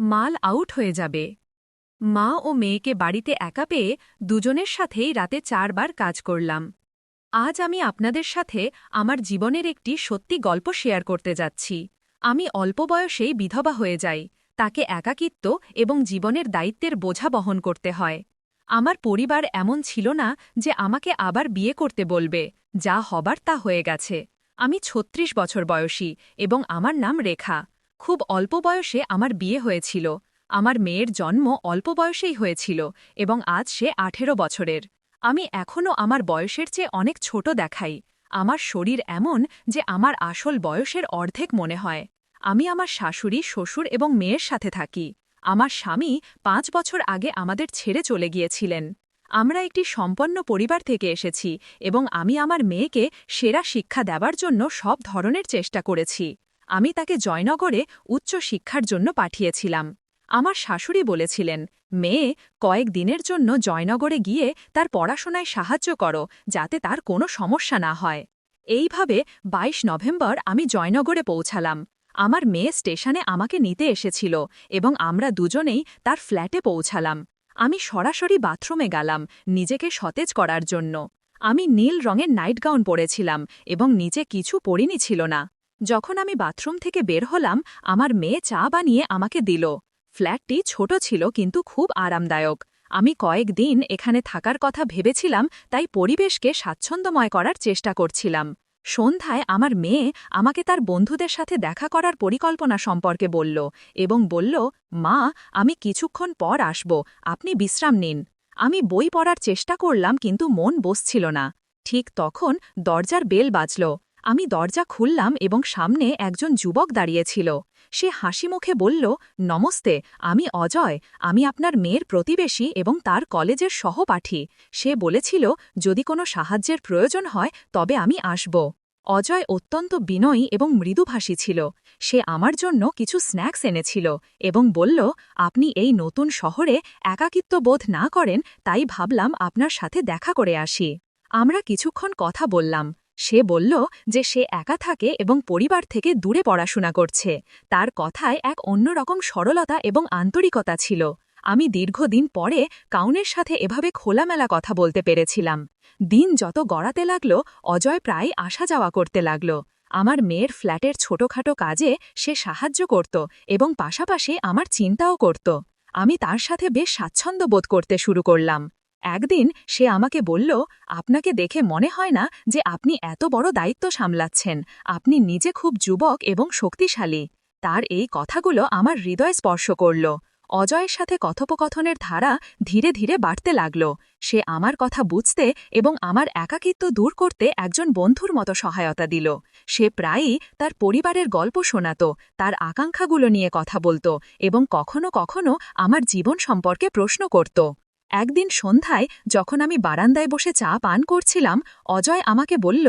মাল আউট হয়ে যাবে। মা ও মেয়েকে বাড়িতে একা পেয়ে দুজনের সাথেই রাতে 4 বার কাজ করলাম। আজ আমি আপনাদের সাথে আমার জীবনের একটি সত্যি গল্প শেয়ার করতে যাচ্ছি। আমি অল্প বয়সেই বিধবা হয়ে যাই। তাকে একাকিত্ব এবং জীবনের দায়িত্বের বোঝা বহন করতে হয়। আমার পরিবার এমন ছিল না যে আমাকে আবার বিয়ে করতে বলবে। যা হবার তা হয়ে গেছে। আমি ৩৬ বছর বয়সী এবং আমার নাম রেখা। খুব অল্প বয়সে আমার বিয়ে হয়েছিল। আমার মেয়ের জন্ম অল্প বয়সেই হয়েছিল এবং আজ সে ১৮ বছরের। আমি এখনও আমার বয়সের চেয়ে অনেক ছোট দেখাই। আমার শরীর এমন যে আমার আসল বয়সের অর্ধেক মনে হয়। আমি আমার শাশুড়ি, শ্বশুর এবং মেয়ের সাথে থাকি। আমার স্বামী ৫ বছর আগে আমাদের ছেড়ে চলে গিয়েছিলেন। আমরা একটি সম্পন্ন পরিবার থেকে এসেছি এবং আমি আমার মেয়েকে সেরা শিক্ষা দেবার জন্য সব ধরনের চেষ্টা করেছি। আমি তাকে জয়নগরে উচ্চ শিক্ষার জন্য পাঠিয়েছিলাম। আমার শাশুড়ি বলেছিলেন, মেয়ে, কয়েক দিনের জন্য জয়নগরে গিয়ে তার পড়াশোনায় সাহায্য করো, যাতে তার কোনো সমস্যা না হয়। এইভাবে ২২ নভেম্বর আমি জয়নগরে পৌঁছালাম। আমার মেয়ে স্টেশনে আমাকে নিতে এসেছিল এবং আমরা দুজনেই তার ফ্ল্যাটে পৌঁছালাম। আমি সরাসরি বাথরুমে গেলাম নিজেকে সতেজ করার জন্য। আমি নীল রঙের নাইট গাউন পরেছিলাম এবং নিচে কিছু পরিনি ছিল না। যখন আমি বাথরুম থেকে বের হলাম, আমার মেয়ে চা বানিয়ে আমাকে দিল। ফ্ল্যাটটি ছোট ছিল কিন্তু খুব আরামদায়ক। আমি কয়েকদিন এখানে থাকার কথা ভেবেছিলাম, তাই পরিবেশকে স্বাচ্ছন্দ্যময় করার চেষ্টা করছিলাম। সন্ধ্যায় আমার মেয়ে আমাকে তার বন্ধুদের সাথে দেখা করার পরিকল্পনা সম্পর্কে বলল এবং বলল, মা, আমি কিছুক্ষণ পর আসব, আপনি বিশ্রাম নিন। আমি বই পড়ার চেষ্টা করলাম কিন্তু মন বসছিল না। ঠিক তখন দরজার বেল বাজল। আমি দরজা খুললাম এবং সামনে একজন যুবক দাঁড়িয়েছিল। সে হাসি মুখে বলল, নমস্তে, আমি অজয়। আমি আপনার মেয়ের প্রতিবেশী এবং তার কলেজের সহপাঠী। সে বলেছিল যদি কোনো সাহায্যের প্রয়োজন হয় তবে আমি আসব। অজয় অত্যন্ত বিনয়ী এবং মৃদুভাষী ছিল। সে আমার জন্য কিছু স্ন্যাক্স এনেছিল এবং বলল, আপনি এই নতুন শহরে একাকিত্ব বোধ না করেন, তাই ভাবলাম আপনার সাথে দেখা করে আসি। আমরা কিছুক্ষণ কথা বললাম। সে বলল যে সে একা থাকে এবং পরিবার থেকে দূরে পড়াশোনা করছে। তার কথায় এক অন্যরকম সরলতা এবং আন্তরিকতা ছিল। আমি দীর্ঘদিন পরে কাউনের সাথে এভাবে খোলামেলা কথা বলতে পেরেছিলাম। দিন যত গড়াতে লাগল, অজয় প্রায় আসা যাওয়া করতে লাগল। আমার মেয়ের ফ্ল্যাটের ছোটখাটো কাজে সে সাহায্য করত এবং পাশাপাশি আমার চিন্তাও করত। আমি তার সাথে বেশ স্বাচ্ছন্দ্য বোধ করতে শুরু করলাম। একদিন সে আমাকে বলল, আপনাকে দেখে মনে হয় না যে আপনি এত বড় দায়িত্ব সামলাচ্ছেন। আপনি নিজে খুব যুবক এবং শক্তিশালী। তার এই কথাগুলো আমার হৃদয় স্পর্শ করল। অজয়ের সাথে কথোপকথনের ধারা ধীরে ধীরে বাড়তে লাগল। সে আমার কথা বুঝতে এবং আমার একাকিত্ব দূর করতে একজন বন্ধুর মতো সহায়তা দিল। সে প্রায়ই তার পরিবারের গল্প শোনাত, তার আকাঙ্ক্ষাগুলো নিয়ে কথা বলত এবং কখনো কখনো আমার জীবন সম্পর্কে প্রশ্ন করত। একদিন সন্ধ্যায় যখন আমি বারান্দায় বসে চা পান করছিলাম, অজয় আমাকে বলল,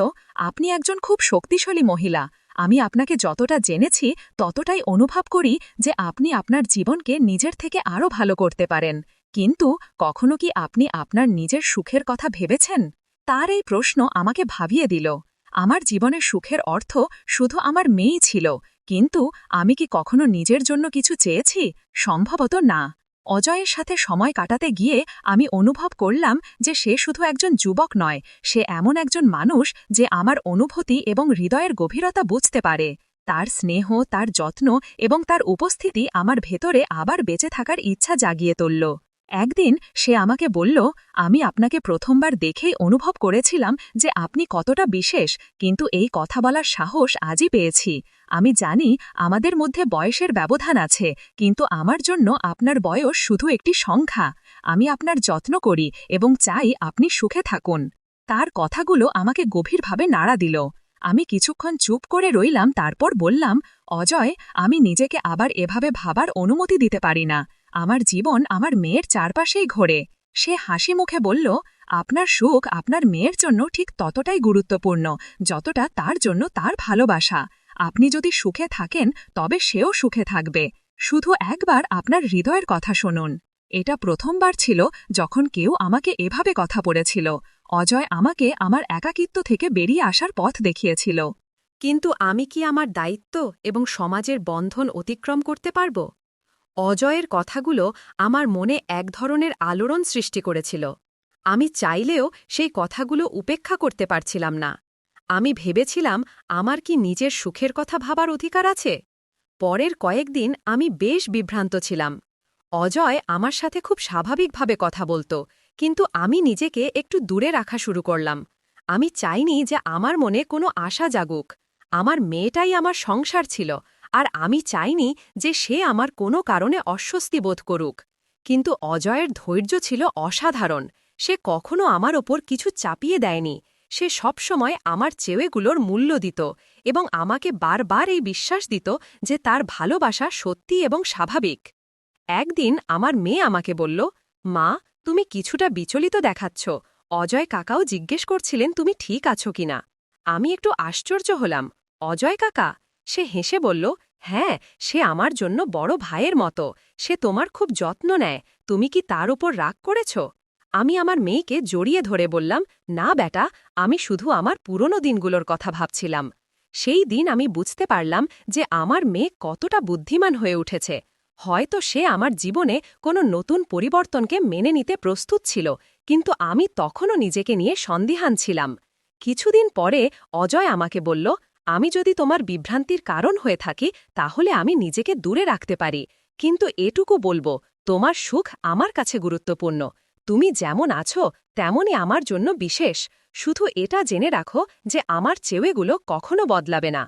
আপনি একজন খুব শক্তিশালী মহিলা। আমি আপনাকে যতটা জেনেছি ততটাই অনুভব করি যে আপনি আপনার জীবনকে নিজের থেকে আরও ভালো করতে পারেন। কিন্তু কখনো কি আপনি আপনার নিজের সুখের কথা ভেবেছেন? তার এই প্রশ্ন আমাকে ভাবিয়ে দিল। আমার জীবনের সুখের অর্থ শুধু আমার মেয়েই ছিল, কিন্তু আমি কি কখনো নিজের জন্য কিছু চেয়েছি? সম্ভবত না। অজয়ের সাথে সময় কাটাতে গিয়ে আমি অনুভব করলাম যে সে শুধু একজন যুবক নয়, সে এমন একজন মানুষ যে আমার অনুভূতি এবং হৃদয়ের গভীরতা বুঝতে পারে। তার স্নেহ, তার যত্ন এবং তার উপস্থিতি আমার ভেতরে আবার বেঁচে থাকার ইচ্ছা জাগিয়ে তুলল। একদিন সে আমাকে বলল, আমি আপনাকে প্রথমবার দেখেই অনুভব করেছিলাম যে আপনি কতটা বিশেষ, কিন্তু এই কথা বলার সাহস আজই পেয়েছি। আমি জানি আমাদের মধ্যে বয়সের ব্যবধান আছে, কিন্তু আমার জন্য আপনার বয়স শুধু একটি সংখ্যা। আমি আপনার যত্ন করি এবং চাই আপনি সুখে থাকুন। তার কথাগুলো আমাকে গভীরভাবে নাড়া দিল। আমি কিছুক্ষণ চুপ করে রইলাম, তারপর বললাম, অজয়, আমি নিজেকে আবার এভাবে ভাবার অনুমতি দিতে পারি না। আমার জীবন আমার মেয়ের চারপাশেই ঘোরে। সে হাসি মুখে বলল, আপনার সুখ আপনার মেয়ের জন্য ঠিক ততটাই গুরুত্বপূর্ণ যতটা তার জন্য তার ভালোবাসা। আপনি যদি সুখে থাকেন তবে সেও সুখে থাকবে। শুধু একবার আপনার হৃদয়ের কথা শুনুন। এটা প্রথমবার ছিল যখন কেউ আমাকে এভাবে কথা বলেছিল। অজয় আমাকে আমার একাকিত্ব থেকে বেরিয়ে আসার পথ দেখিয়েছিল। কিন্তু আমি কি আমার দায়িত্ব এবং সমাজের বন্ধন অতিক্রম করতে পারব? অজয়ের কথাগুলো আমার মনে এক ধরনের আলোড়ন সৃষ্টি করেছিল। আমি চাইলেও সেই কথাগুলো উপেক্ষা করতে পারছিলাম না। আমি ভেবেছিলাম, আমার কি নিজের সুখের কথা ভাবার অধিকার আছে? পরের কয়েকদিন আমি বেশ বিভ্রান্ত ছিলাম। অজয় আমার সাথে খুব স্বাভাবিকভাবে কথা বলত, কিন্তু আমি নিজেকে একটু দূরে রাখা শুরু করলাম। আমি চাইনি যে আমার মনে কোনো আশা জাগুক। আমার মেয়েটাই আমার সংসার ছিল, আর আমি চাইনি যে সে আমার কোনো কারণে অস্বস্তি বোধ করুক। কিন্তু অজয়ের ধৈর্য ছিল অসাধারণ। সে কখনো আমার ওপর কিছু চাপিয়ে দেয়নি। সে সবসময় আমার চেয়েগুলোর মূল্য দিত এবং আমাকে বারবার এই বিশ্বাস দিত যে তার ভালোবাসা সত্যি এবং স্বাভাবিক। একদিন আমার মেয়ে আমাকে বলল, মা, তুমি কিছুটা বিচলিত দেখাচ্ছ। অজয় কাকাও জিজ্ঞেস করছিলেন তুমি ঠিক আছো কিনা। আমি একটু আশ্চর্য হলাম। অজয় কাকা? সে হেসে বলল, হ্যাঁ, সে আমার জন্য বড় ভাইয়ের মতো। সে তোমার খুব যত্ন নেয়। তুমি কি তার উপর রাগ করেছ? আমি আমার মেয়েকে জড়িয়ে ধরে বললাম, না বেটা, আমি শুধু আমার পুরনো দিনগুলোর কথা ভাবছিলাম। সেই দিন আমি বুঝতে পারলাম যে আমার মেয়ে কতটা বুদ্ধিমান হয়ে উঠেছে। হয়তো সে আমার জীবনে কোনো নতুন পরিবর্তনকে মেনে নিতে প্রস্তুত ছিল, কিন্তু আমি তখনও নিজেকে নিয়ে সন্দিহান ছিলাম। কিছুদিন পরে অজয় আমাকে বলল, আমি যদি তোমার বিভ্রান্তির কারণ হয়ে থাকি তাহলে আমি নিজেকে দূরে রাখতে পারি, কিন্তু এটুকু বলবো, তোমার সুখ আমার কাছে গুরুত্বপূর্ণ। তুমি যেমন আছো তেমনই আমার জন্য বিশেষ। শুধু এটা জেনে রাখো যে আমার চেয়েগুলো কখনো বদলাবে না।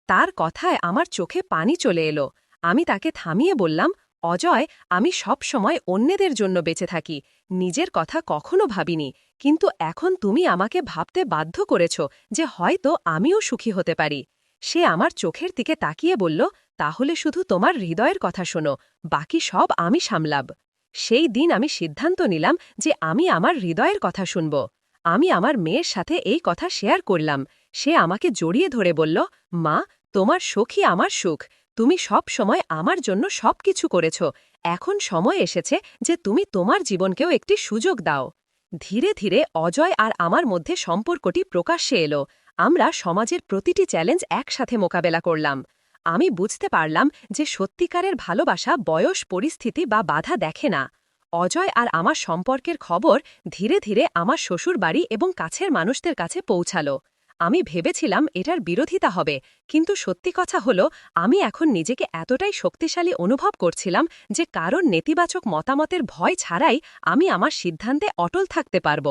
তার কথায় আমার চোখে পানি চলে এলো। আমি তাকে থামিয়ে বললাম, অজয়, আমি সব সময় অন্যদের জন্য বেঁচে থাকি, নিজের কথা কখনো ভাবিনি। কিন্তু এখন তুমি আমাকে ভাবতে বাধ্য করেছ যে হয়তো আমিও সুখী হতে পারি। সে আমার চোখের দিকে তাকিয়ে বলল, তাহলে শুধু তোমার হৃদয়ের কথা শোনো, বাকি সব আমি সামলাব। সেই দিন আমি সিদ্ধান্ত নিলাম যে আমি আমার হৃদয়ের কথা শুনব। আমি আমার মেয়ের সাথে এই কথা শেয়ার করলাম। সে আমাকে জড়িয়ে ধরে বলল, মা, তোমার সুখই আমার সুখ। তুমি সব সময় আমার জন্য সবকিছু করেছ। এখন সময় এসেছে যে তুমি তোমার জীবনকেও একটি সুযোগ দাও। ধীরে ধীরে অজয় আর আমার মধ্যে সম্পর্কটি প্রকাশ্যে এলো। আমরা সমাজের প্রতিটি চ্যালেঞ্জ একসাথে মোকাবেলা করলাম। আমি বুঝতে পারলাম যে সত্যিকারের ভালোবাসা বয়স, পরিস্থিতি বা বাধা দেখে না। অজয় আর আমার সম্পর্কের খবর ধীরে ধীরে আমার শ্বশুর বাড়ি এবং কাছের মানুষদের কাছে পৌঁছালো। আমি ভেবেছিলাম এটার বিরোধিতা হবে, কিন্তু সত্যি কথা হলো, আমি এখন নিজেকে এতটাই শক্তিশালী অনুভব করছিলাম যে কারণ নেতিবাচক মতামতের ভয় ছাড়াই আমি আমার সিদ্ধান্তে অটল থাকতে পারব।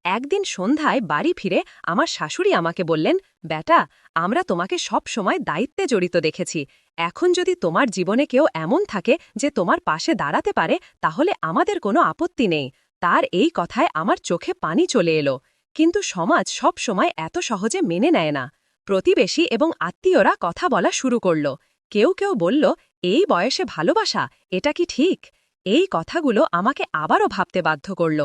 একদিন সন্ধ্যায় বাড়ি ফিরে আমার শাশুড়ি আমাকে বললেন, বেটা, আমরা তোমাকে সব সময় দায়িত্বে জড়িত দেখেছি। এখন যদি তোমার জীবনে কেউ এমন থাকে যে তোমার পাশে দাঁড়াতে পারে, তাহলে আমাদের কোনো আপত্তি নেই। তার এই কথায় আমার চোখে পানি চলে এলো। কিন্তু সমাজ সব সময় এত সহজে মেনে নেয় না। প্রতিবেশী এবং আত্মীয়রা কথা বলা শুরু করল। কেউ কেউ বলল, এই বয়সে ভালোবাসা, এটা কি ঠিক? এই কথাগুলো আমাকে আবারও ভাবতে বাধ্য করল।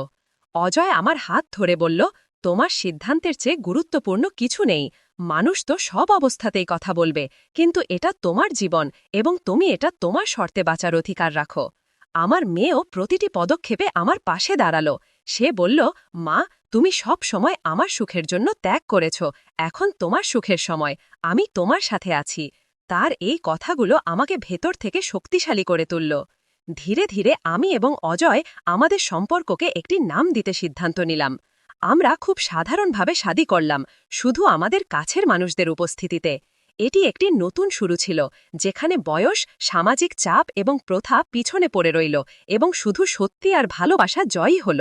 অজয় আমার হাত ধরে বলল, তোমার সিদ্ধান্তের চেয়ে গুরুত্বপূর্ণ কিছু নেই। মানুষ তো সব অবস্থাতেই কথা বলবে, কিন্তু এটা তোমার জীবন এবং তুমি এটা তোমার শর্তে বাঁচার অধিকার রাখো। আমার মেয়েও প্রতিটি পদক্ষেপে আমার পাশে দাঁড়ালো। সে বলল, মা, তুমি সব সময় আমার সুখের জন্য ত্যাগ করেছ। এখন তোমার সুখের সময়, আমি তোমার সাথে আছি। তার এই কথাগুলো আমাকে ভেতর থেকে শক্তিশালী করে তুলল। ধীরে ধীরে আমি এবং অজয় আমাদের সম্পর্ককে একটি নাম দিতে সিদ্ধান্ত নিলাম। আমরা খুব সাধারণভাবে শাদী করলাম, শুধু আমাদের কাছের মানুষদের উপস্থিতিতে। এটি একটি নতুন শুরু ছিল, যেখানে বয়স, সামাজিক চাপ এবং প্রথা পিছনে পড়ে রইল এবং শুধু সত্যি আর ভালোবাসা জয়ই হল।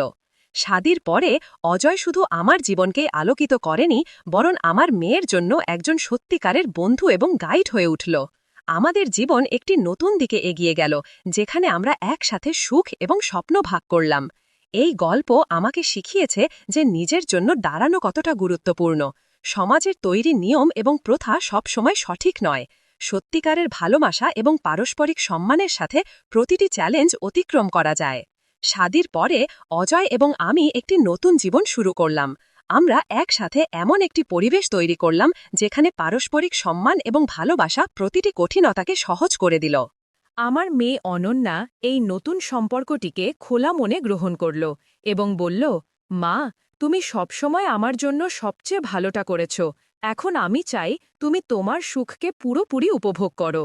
শাদীর পরে অজয় শুধু আমার জীবনকেই আলোকিত করেনি, বরং আমার মেয়ের জন্য একজন সত্যিকারের বন্ধু এবং গাইড হয়ে উঠল। আমাদের জীবন একটি নতুন দিকে এগিয়ে গেল, যেখানে আমরা একসাথে সুখ এবং স্বপ্ন ভাগ করলাম। এই গল্প আমাকে শিখিয়েছে যে নিজের জন্য দাঁড়ানো কতটা গুরুত্বপূর্ণ। সমাজের তৈরি নিয়ম এবং প্রথা সবসময় সঠিক নয়। সত্যিকারের ভালোবাসা এবং পারস্পরিক সম্মানের সাথে প্রতিটি চ্যালেঞ্জ অতিক্রম করা যায়। শাদীর পরে অজয় এবং আমি একটি নতুন জীবন শুরু করলাম। আমরা একসাথে এমন একটি পরিবেশ তৈরি করলাম যেখানে পারস্পরিক সম্মান এবং ভালোবাসা প্রতিটি কঠিনতাকে সহজ করে দিল। আমার মেয়ে অনন্যা এই নতুন সম্পর্কটিকে খোলা মনে গ্রহণ করল এবং বলল, মা, তুমি সবসময় আমার জন্য সবচেয়ে ভালোটা করেছ। এখন আমি চাই তুমি তোমার সুখকে পুরোপুরি উপভোগ করো।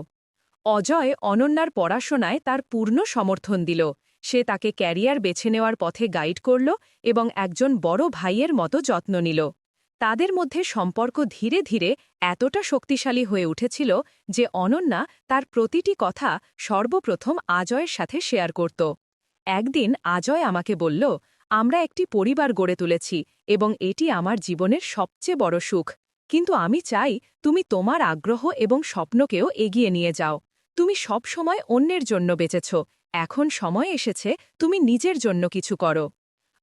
অজয় অনন্যার পড়াশোনায় তার পূর্ণ সমর্থন দিল। সে তাকে ক্যারিয়ার বেছে নেওয়ার পথে গাইড করল এবং একজন বড় ভাইয়ের মতো যত্ন নিল। তাদের মধ্যে সম্পর্ক ধীরে ধীরে এতটা শক্তিশালী হয়ে উঠেছিল যে অনন্যা তার প্রতিটি কথা সর্বপ্রথম আজয়ের সাথে শেয়ার করত। একদিন আজয় আমাকে বলল, আমরা একটি পরিবার গড়ে তুলেছি এবং এটি আমার জীবনের সবচেয়ে বড় সুখ। কিন্তু আমি চাই তুমি তোমার আগ্রহ এবং স্বপ্নকেও এগিয়ে নিয়ে যাও। তুমি সব সময় অন্যের জন্য বেঁচেছ, এখন সময় এসেছে তুমি নিজের জন্য কিছু করো।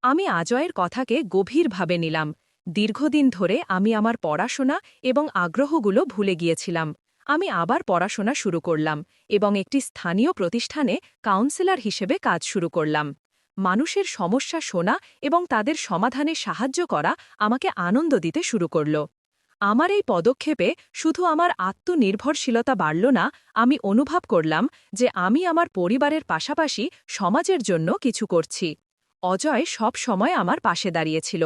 আমি আজয়ের কথাকে গভীরভাবে নিলাম। দীর্ঘদিন ধরে আমি আমার পড়াশোনা এবং আগ্রহগুলো ভুলে গিয়েছিলাম। আমি আবার পড়াশোনা শুরু করলাম এবং একটি স্থানীয় প্রতিষ্ঠানে কাউন্সিলর হিসেবে কাজ শুরু করলাম। মানুষের সমস্যা শোনা এবং তাদের সমাধানে সাহায্য করা আমাকে আনন্দ দিতে শুরু করল। আমার এই পদক্ষেপে শুধু আমার আত্মনির্ভরশীলতা বাড়ল না, আমি অনুভব করলাম যে আমি আমার পরিবারের পাশাপাশি সমাজের জন্য কিছু করছি। অজয় সব সময় আমার পাশে দাঁড়িয়েছিল।